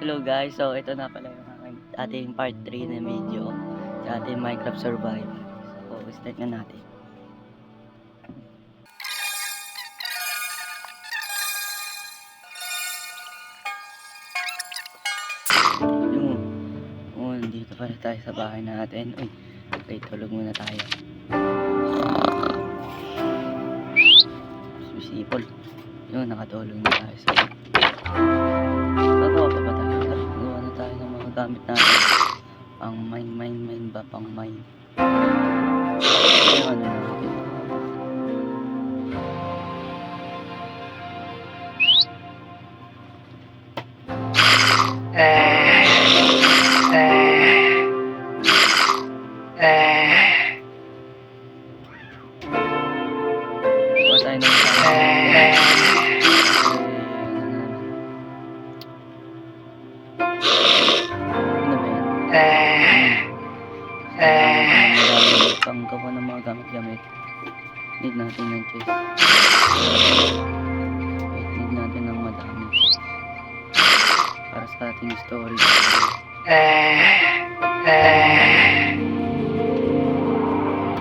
Hello guys, so ito na pala yung ating part 3 na video sa ating Minecraft Survive. So start na natin. Dito pala tayo sa bahay natin. Uy, okay, tulog muna tayo. Susipol. Yun, nakatulog na tayo sa gagawa pa ba tayo? Gagawa na tayo ng mga gamit natin. Pang mine ba? Pang mine. Ano na natin? Gawa tayo ng panggawa ng mga gamit-gamit. Need natin ng chest. Need natin ng madami para sa ating storage.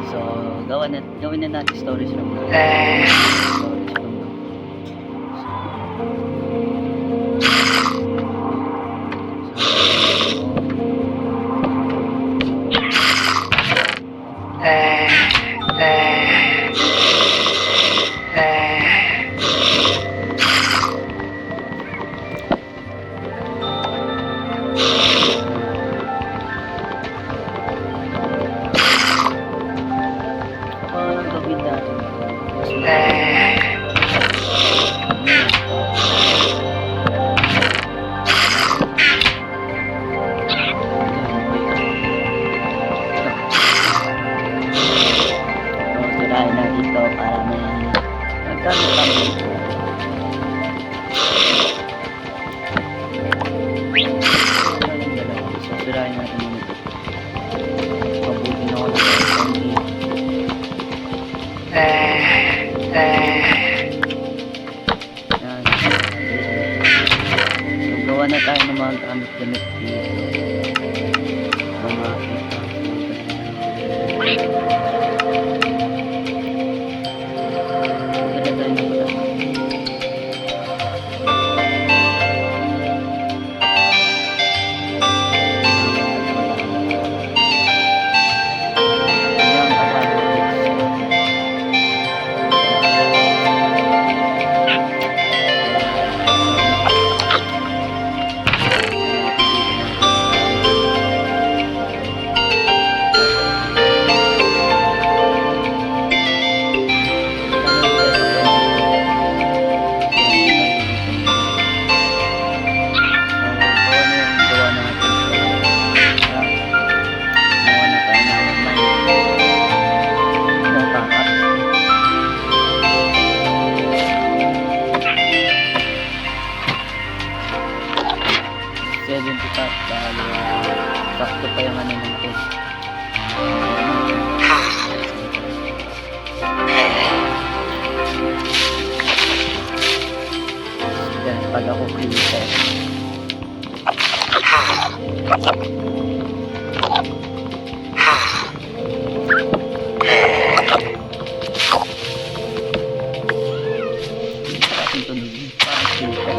So gawin na natin storage room na. Storage room na. Sirahin na dito para may magkamit kami. So sirahin natin muna ito. Pabutin ako ng konti. Yan. So gawa na tayo ng mga gamit-gamit dito. Mga sakto pa yung ano natin. Yan, pag ako creeper. Parang tunog yun. Parang creeper.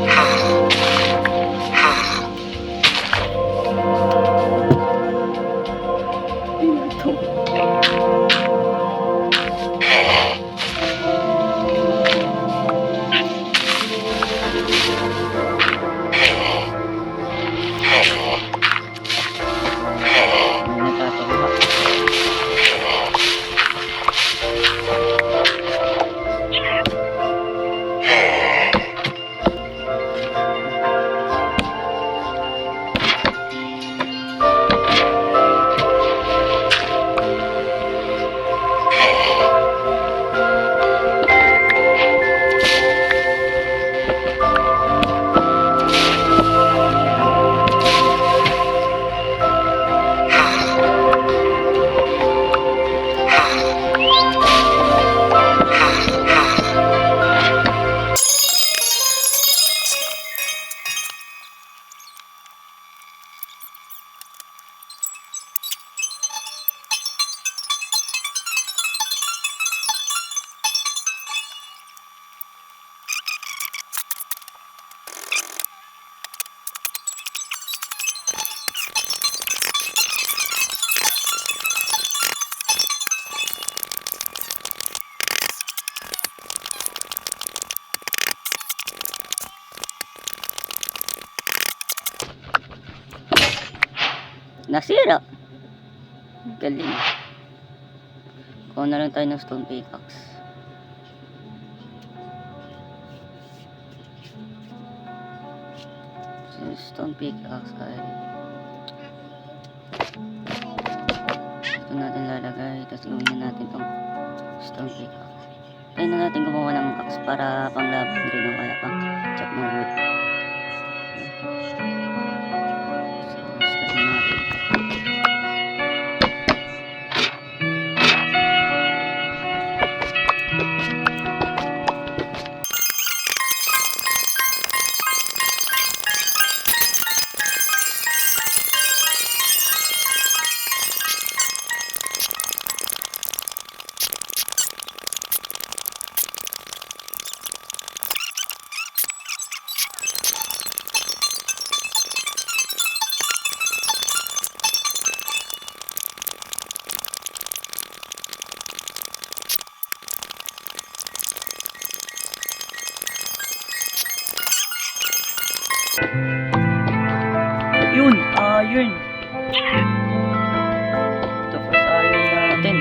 Nasira! Galing. Kuha na lang tayo ng stone pickaxe. Stone pickaxe ay ito natin lalagay, tapos gawin na natin itong stone pickaxe. Kaya na natin gumawa ng axe para panglaban din o kaya pang chop ng wood. So start na natin. Yun, iron. Tapos iron natin.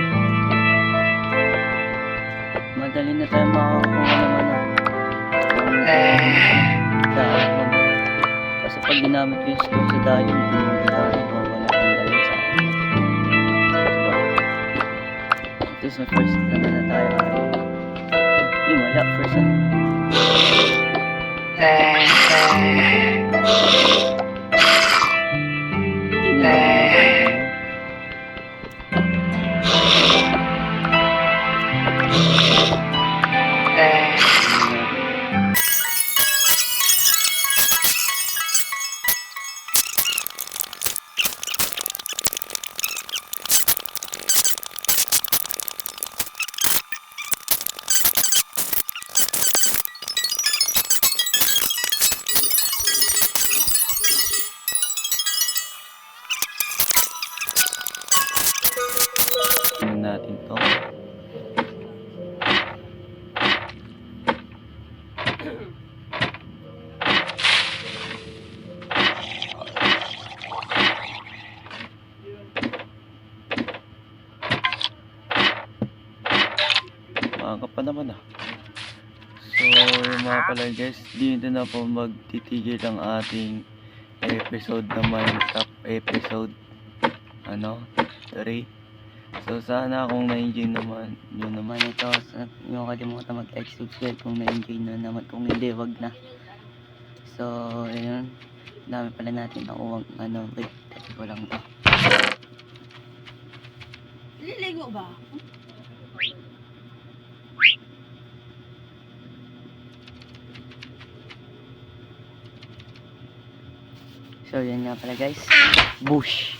Madali na tayo makakuha ng diamond. Kasi pag ginamit ko yung stone sa diamond, hindi mo ginamit mo wala kang dalhin sa akin. Diba? Ito sa first naman na tayo. Yung wala, first na. Natin to. Maaga pa naman ah. So mga pala guys, dito na po magtitigil ang ating episode na Minecraft episode 3. So sana kung na-enjoy naman nyo naman ito, huwag kalimutan mag-like, subscribe kung na-enjoy na naman, kung hindi wag na. So ayun, dami pala natin nakuwang wait, kasi ko lang to. Liligo ba? So yan nga pala guys, bush.